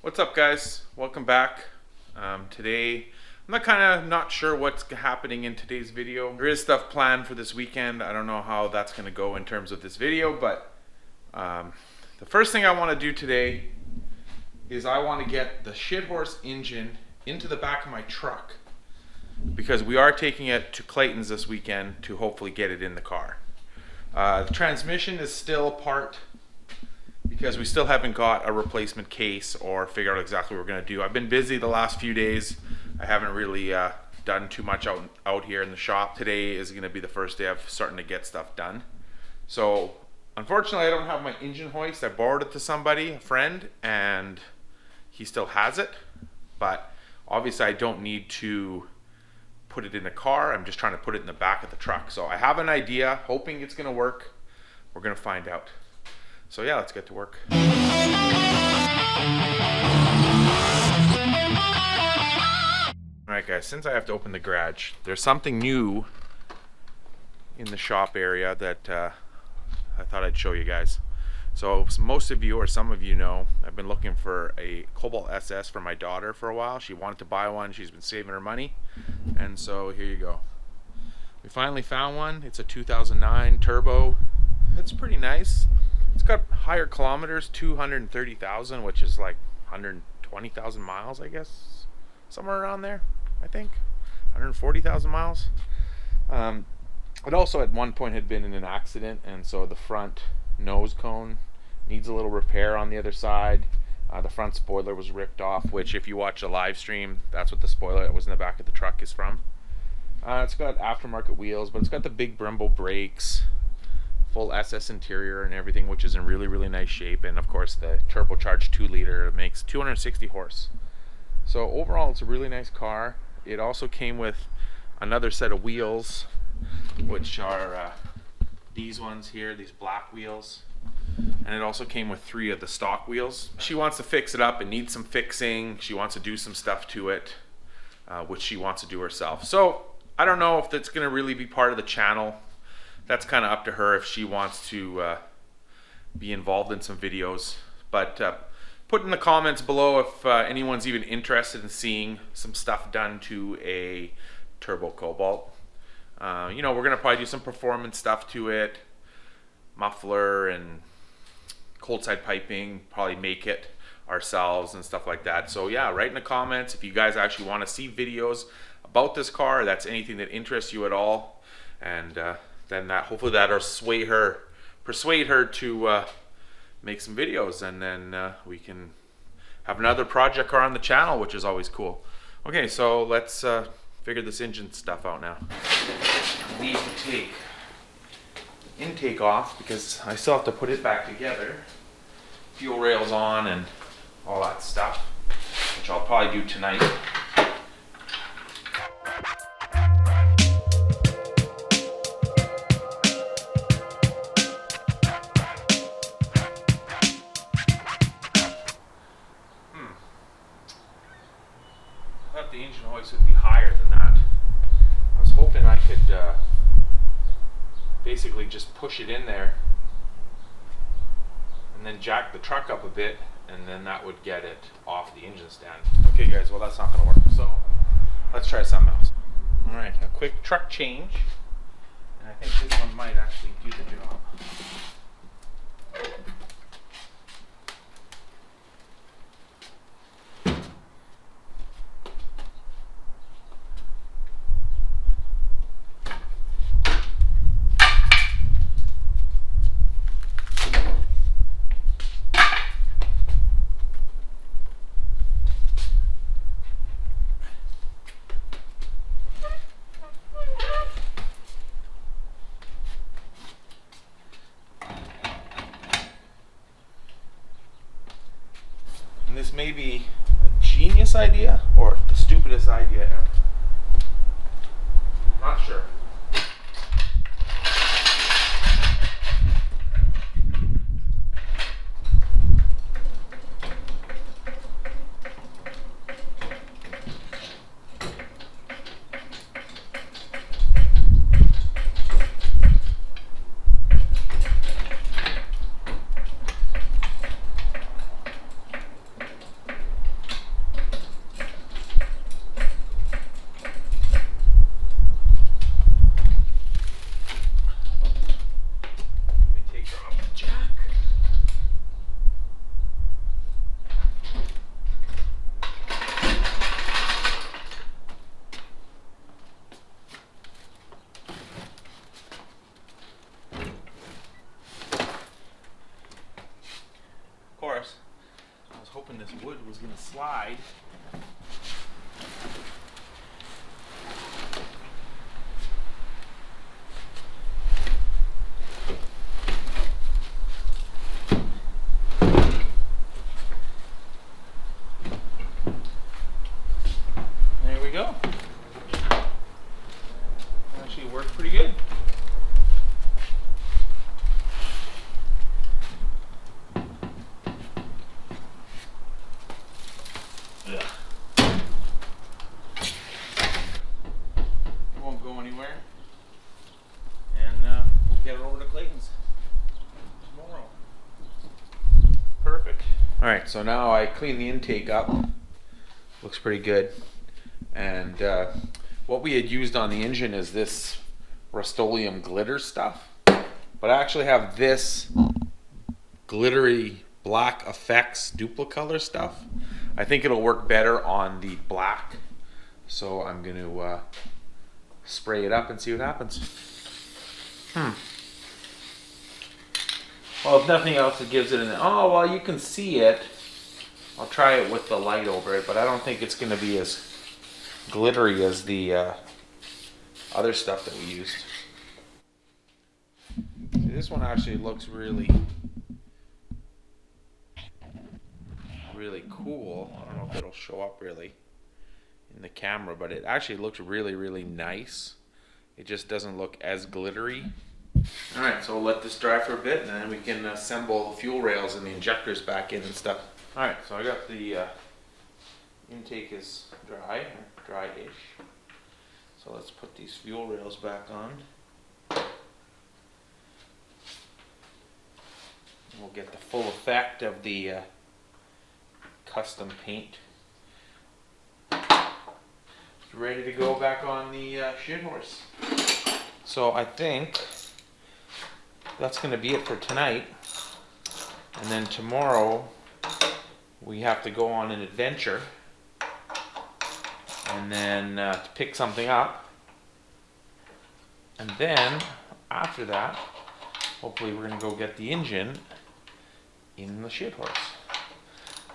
What's up, guys? Welcome back. Today I'm not sure what's happening in today's video. There is stuff planned for this weekend. I don't know how that's going to go in terms of this video, but the first thing I want to do today is I want to get the shit horse engine into the back of my truck because we are taking it to Clayton's this weekend to hopefully get it in the car. The transmission is still apart because we still haven't got a replacement case or figured out exactly what we're going to do. I've been busy the last few days. I haven't really done too much out here in the shop. Today is going to be the first day I'm starting to get stuff done. So unfortunately I don't have my engine hoist. I borrowed it to somebody, a friend, and he still has it. But obviously I don't need to put it in the car. I'm just trying to put it in the back of the truck. So I have an idea, hoping it's going to work. We're going to find out. So yeah, let's get to work. Alright guys, since I have to open the garage, there's something new in the shop area that I thought I'd show you guys. So most of you, or some of you know, I've been looking for a Cobalt SS for my daughter for a while. She wanted to buy one, she's been saving her money, and so here you go. We finally found one. It's a 2009 turbo. It's pretty nice. It's got higher kilometers, 230,000, which is like 120,000 miles, I guess. Somewhere around there, I think. 140,000 miles. It also at one point had been in an accident, and so the front nose cone needs a little repair on the other side. The front spoiler was ripped off, which if you watch the live stream, that's what the spoiler that was in the back of the truck is from. It's got aftermarket wheels, but it's got the big Brembo brakes, full SS interior and everything, which is in really, really nice shape. And of course the turbocharged 2-liter makes 260 horse. So overall it's a really nice car. It also came with another set of wheels, which are these ones here, these black wheels. And it also came with 3 of the stock wheels. She wants to fix it up. It needs some fixing. She wants to do some stuff to it, which she wants to do herself. So I don't know if that's going to really be part of the channel. That's kind of up to her if she wants to be involved in some videos. But put in the comments below if anyone's even interested in seeing some stuff done to a Turbo Cobalt. You know, we're going to probably do some performance stuff to it, muffler and cold side piping, probably make it ourselves and stuff like that. So yeah, write in the comments if you guys actually want to see videos about this car, that's anything that interests you at all. And then hopefully that'll persuade her to make some videos, and then we can have another project car on the channel, which is always cool. Okay, so let's figure this engine stuff out now. I need to take the intake off because I still have to put it back together. Fuel rails on and all that stuff, which I'll probably do tonight. The engine hoist would be higher than that. I was hoping I could basically just push it in there and then jack the truck up a bit, and then that would get it off the engine stand. Okay guys, well that's not going to work, so let's try something else. Alright, a quick truck change, and I think this one might actually do the job. And this may be a genius idea or the stupidest idea ever. Not sure. wood was going to slide. There we go. Actually worked pretty good. Won't go anywhere, and we'll get it over to Clayton's tomorrow. Perfect. All right, so now I clean the intake up. Looks pretty good. And what we had used on the engine is this Rust-Oleum glitter stuff, but I actually have this glittery black effects duplicolor stuff. I think it'll work better on the black, so I'm going to spray it up and see what happens. Well, if nothing else, it gives it an... Oh, well, you can see it. I'll try it with the light over it, but I don't think it's going to be as glittery as the other stuff that we used. See, this one actually looks really cool. I don't know if it'll show up really in the camera, but it actually looks really nice. It just doesn't look as glittery. Alright, so we'll let this dry for a bit, and then we can assemble the fuel rails and the injectors back in and stuff. Alright, so I got the intake is dry-ish. So let's put these fuel rails back on. We'll get the full effect of the custom paint. Ready to go back on the shit horse. So I think that's going to be it for tonight. And then tomorrow we have to go on an adventure. And then to pick something up. And then after that, hopefully we're going to go get the engine in the shit horse.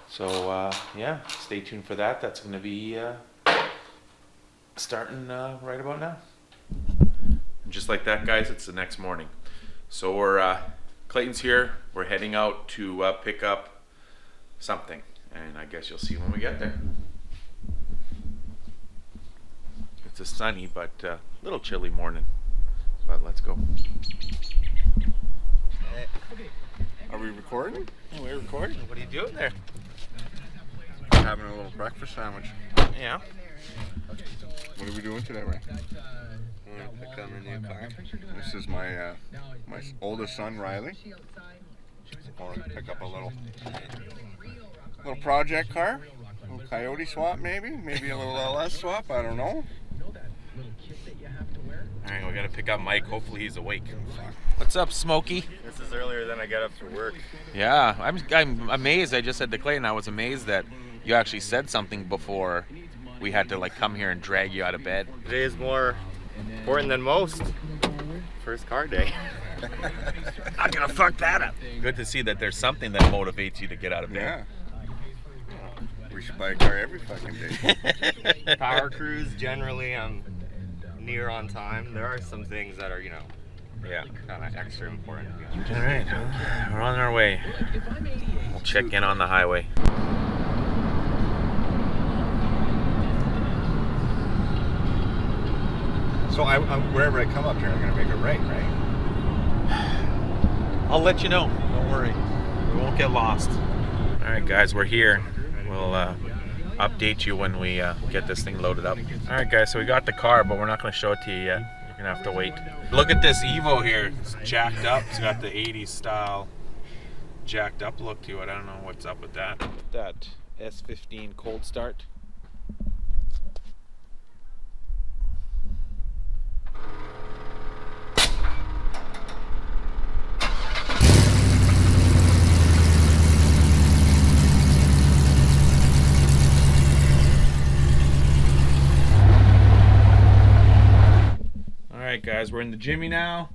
So yeah, stay tuned for that. That's going to be starting right about now. And just like that, guys, it's the next morning. So we're Clayton's here. We're heading out to pick up something, and I guess you'll see when we get there. It's a sunny but little chilly morning, but let's go. Are we recording? Yeah, we're recording. What are you doing there? Having a little breakfast sandwich. Yeah. What are we doing today, Ray? I'm gonna pick up a new car. This is my my oldest son, Riley. We're gonna pick up a little project car, a little Coyote swap, maybe a little LS swap. I don't know. All right, we gotta pick up Mike. Hopefully he's awake. What's up, Smokey? This is earlier than I get up for work. Yeah, I'm amazed. I just said to Clayton, I was amazed that you actually said something before we had to like come here and drag you out of bed. Today is more important than most. First car day. I'm gonna fuck that up. Good to see that there's something that motivates you to get out of bed. Yeah. We should buy a car every fucking day. Power crews, generally, I'm near on time. There are some things that are, you know, Yeah. kind of extra important. All right, we're on our way. We'll check in on the highway. So wherever I come up here, I'm gonna make a right, right? I'll let you know. Don't worry. We won't get lost. All right, guys, we're here. We'll update you when we get this thing loaded up. All right, guys, so we got the car, but we're not going to show it to you yet. You're going to have to wait. Look at this Evo here. It's jacked up. It's got the 80s style jacked up look to it. I don't know what's up with that. That S15 cold start. Alright guys, we're in the Jimmy now.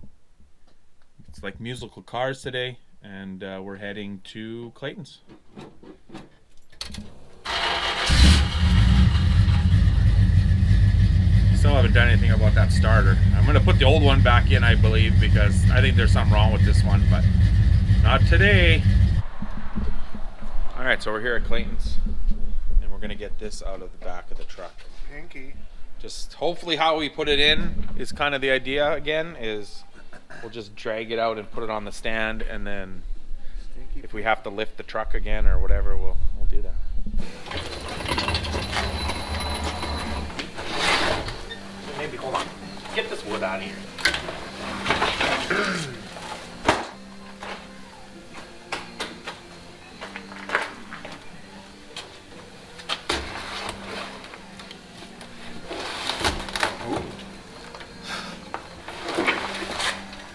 It's like musical cars today, and we're heading to Clayton's. haven't done anything about that starter. I'm gonna put the old one back in, I believe, because I think there's something wrong with this one, but not today. All right, so we're here at Clayton's, and we're gonna get this out of the back of the truck. Pinky. Just hopefully how we put it in is kind of the idea again, is we'll just drag it out and put it on the stand, and then if we have to lift the truck again or whatever, we'll do that. Maybe, hold on. Get this wood out of here.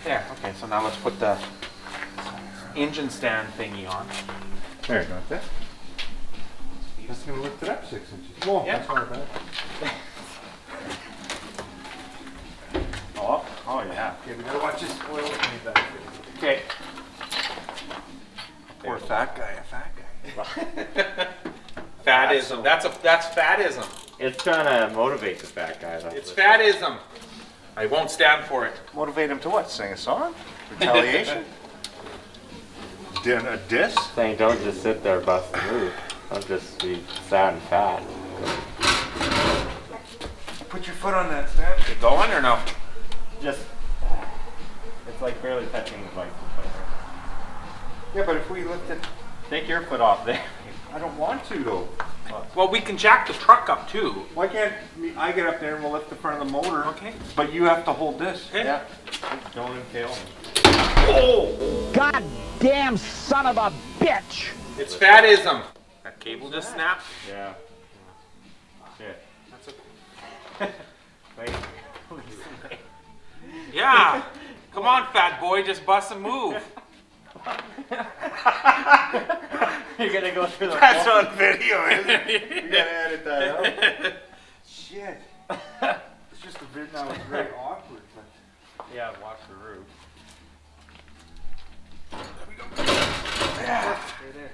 There, okay, so now let's put the engine stand thingy on. There, got that. That's gonna lift it up 6 inches. Whoa, Yeah. that's not bad. Oh yeah. Okay, we gotta watch this oil coming back. Okay. Poor fat guy, a fat guy. Fatism. That's fatism. It's trying to motivate the fat guy. It's fatism. I won't stand for it. Motivate him to what? Sing a song? Retaliation? A diss? Saying don't just sit there, bust the move. Don't just be sad and fat. Put your foot on that stand. Is it going or no? Just, it's like barely touching the bike. Yeah, but if we lift it, Take your foot off there. I don't want to though. Well, we can jack the truck up too. Why can't I get up there and we'll lift the front of the motor? Okay. But you have to hold this. Okay. Yeah. Don't impale me. Oh! Goddamn son of a bitch! It's fatism. That cable just snapped. Yeah. Shit. That's Wait. Yeah. Come on, fat boy, just bust a move. You're gonna go through the That's wall. on video, isn't it? You gotta edit that out. Shit. It's just a bit now, it's very awkward. But... Yeah, watch the roof. Yeah. Stay there.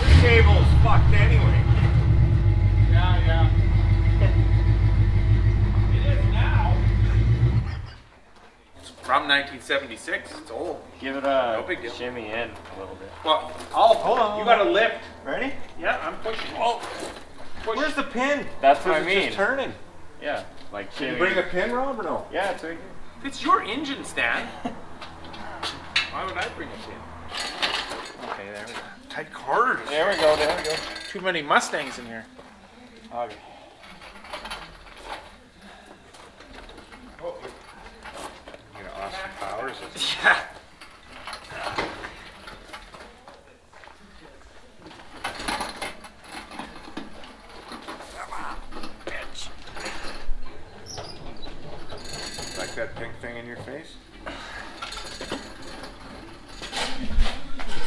This cable's fucked anyway. Yeah. It is now. It's from 1976. It's old. Give it a No big deal. shimmy in a little bit. Well, Hold on. you gotta lift. Ready? Yeah, I'm pushing. Oh. Push. Where's the pin? That's what I It's mean. just turning. Yeah, like Can shimmy. you bring a pin, Rob, or no? Yeah, it's right here. It's your engine stand. Why would I bring it in? Okay, there we go. Tight quarters. There we go. Too many Mustangs in here. Okay. Oh, you got Austin Powers. Yeah. Like that pink thing in your face?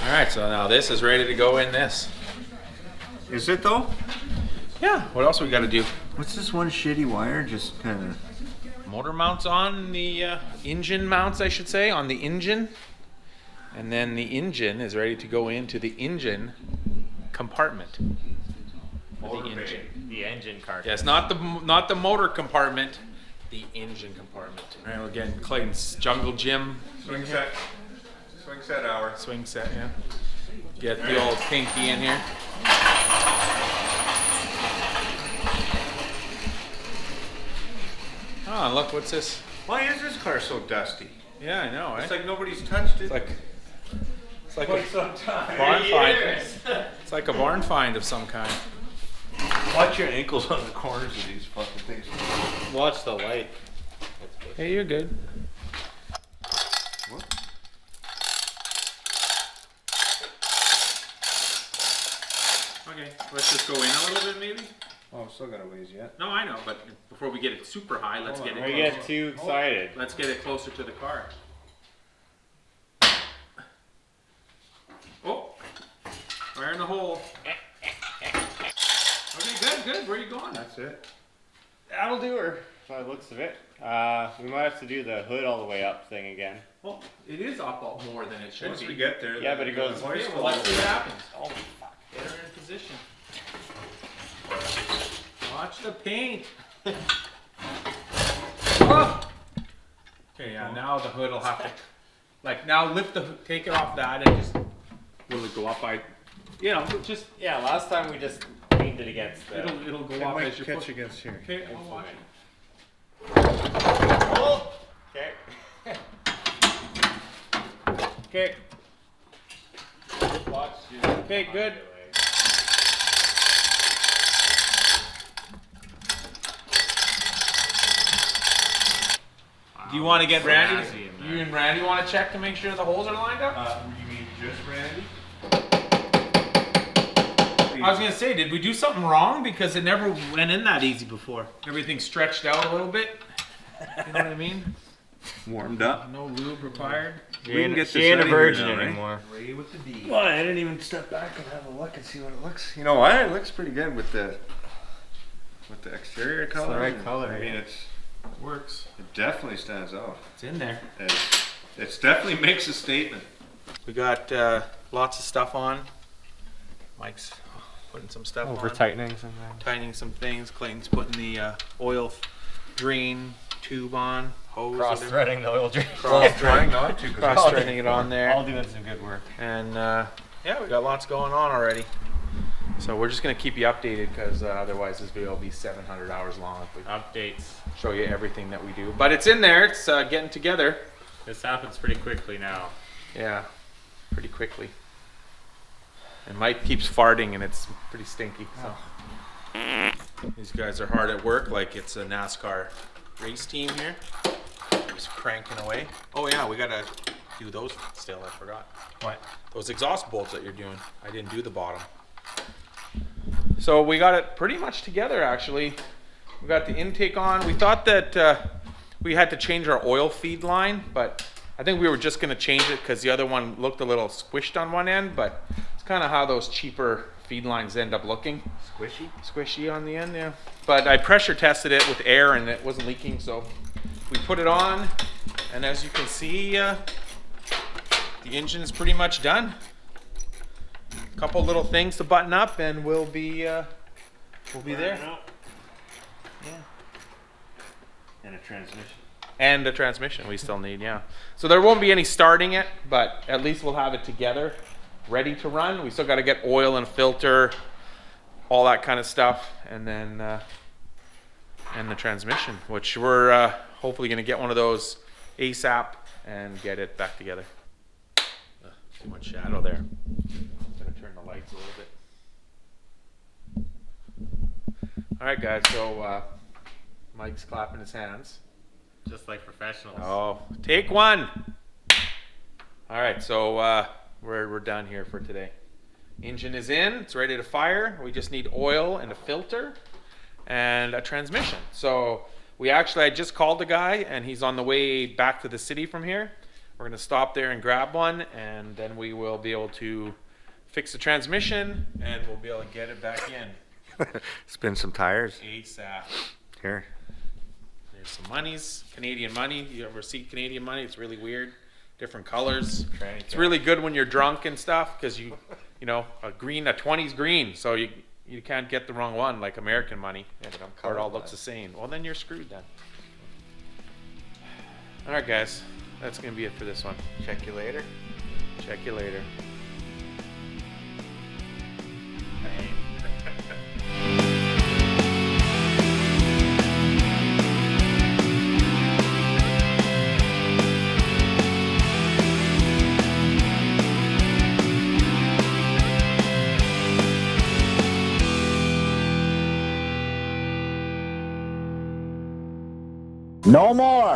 All right, so now this is ready to go in this. Is it though? Yeah. What else we got to do? What's this one shitty wire just kind of... Motor mounts on the engine mounts, I should say, on the engine. And then the engine is ready to go into the engine compartment. For the engine. The engine cart. Yes, not the motor compartment, the engine compartment. All right, well, again, Clayton's Jungle Gym Swing set. Swing set hour. swing set, yeah. Get the old pinky in here. Oh, look, what's this? Why is this car so dusty? Yeah, I know, It's eh? like nobody's touched it. It's like a quite some time. barn find. It's like a barn find of some kind. Watch your ankles on the corners of these fucking things. Watch the light. Hey, you're good. What? Okay, let's just go in a little bit, maybe. Oh, I'm still got a ways yet. No, I know, but before we get it super high, let's get it We closer. get too excited. Let's get it closer to the car. Oh, fire in the hole. Okay, good. Where are you going? That's it. That'll do her, by the looks of it. We might have to do the hood all the way up thing again. Well, it is up more than it should Once be. we get there, Yeah, but it goes- Okay, well, let's see what happens. Oh, fuck. Get her in position. Watch the paint. Okay, yeah, now the hood will have to, like, now lift the hood, take it off that and just, will it go up by, you know, just, Yeah, last time we just leaned it against the... it'll go It up might as you catch push. against here. Okay, I'll watch it. Oh! Okay. Okay, Watch you. okay, good. Do you want to get Randy? Snazzy in there. You and Randy want to check to make sure the holes are lined up? You mean just Randy? I was gonna say, did we do something wrong? Because it never went in that easy before. Everything stretched out a little bit. You know what I mean? Warmed up. No lube required. She We can ain't, get she this ain't a out of here virgin now, right? anymore. Ray with the D. Well, I didn't even step back and have a look and see what it looks. You know what? It looks pretty good with the exterior color. the right color, I mean, yeah. it Works. definitely stands out. It's in there. It definitely makes a statement. We got lots of stuff on. Mike's putting some stuff Over on. tightening something. Tightening some things. Clayton's putting the oil drain tube on. Hose. Cross whatever. threading the oil drain. Trying not to. 'Cause Cross threading it on there. All doing some good work. And yeah, we got lots going on already. So we're just gonna keep you updated because otherwise this video will be 700 hours long if we Updates. show you everything that we do. But it's in there. It's getting together. This happens pretty quickly now. Yeah, pretty quickly. And Mike keeps farting and it's pretty stinky. So these guys are hard at work, like it's a NASCAR race team here. Just cranking away. Oh yeah, we gotta do those still. I forgot. What? Those exhaust bolts that you're doing. I didn't do the bottom. So we got it pretty much together actually. We got the intake on. We thought that we had to change our oil feed line, but I think we were just gonna change it because the other one looked a little squished on one end, but it's kind of how those cheaper feed lines end up looking. Squishy. Squishy on the end, yeah. But I pressure tested it with air and it wasn't leaking, so we put it on, and as you can see, the engine is pretty much done. A couple little things to button up, and we'll be there. Yeah. And a transmission. And the transmission we still need, yeah. So there won't be any starting it, but at least we'll have it together, ready to run. We still got to get oil and filter, all that kind of stuff, and then and the transmission, which we're hopefully going to get one of those ASAP and get it back together. Too much shadow there. Gonna turn the lights a little bit. All right, guys. So Mike's clapping his hands. Just like professionals. Oh, take one. All right, so we're done here for today. Engine is in, it's ready to fire. We just need oil and a filter and a transmission. So I just called the guy and he's on the way back to the city from here. We're gonna stop there and grab one, and then we will be able to fix the transmission and we'll be able to get it back in Spin some tires. ASAP. Here. There's some monies, Canadian money. You ever see Canadian money? It's really weird, different colors. It's really good when you're drunk and stuff because you know, a 20's green, so you can't get the wrong one like American money, or it all looks the same. Well, then you're screwed then. All right, guys, that's gonna be it for this one. Check you later. Check you later. No more.